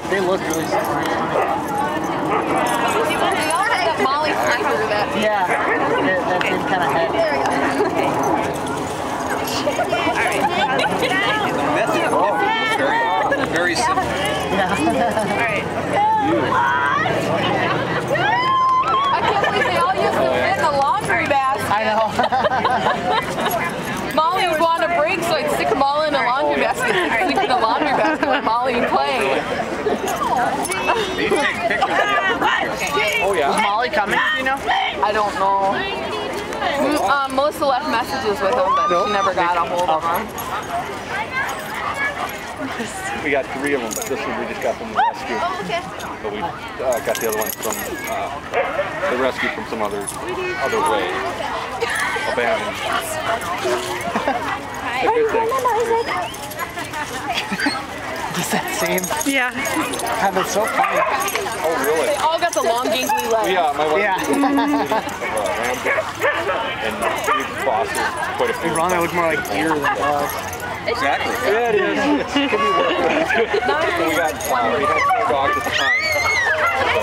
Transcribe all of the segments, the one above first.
They look really funny. That Molly sniper that. Yeah, that same kind of head. The method of is very simple. Yeah. Alright. I can't believe they all used to fit in the laundry basket. I know. Molly would want a break, so I'd stick them all in a laundry basket and sleep in the laundry basket with Molly and play. You take pictures of them. Oh yeah. Is Molly coming, you know? I don't know. Melissa left messages with him, but she never got a hold of him. We got 3 of them, but this one we just got from the rescue. Oh, okay. But we got the other one from the rescue from some other way. Abandoned. A good thing. Just that same. Yeah. God, that's so funny. Oh really? They all got the long gangly legs. Yeah, my wife. Yeah. And we fostered quite a few. Ron, that look more like deer than dogs. Exactly. Yeah, it is. It can be worked with. So we had 4 dogs at the time. So,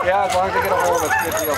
yeah, as long as they get a hold, it's a good deal.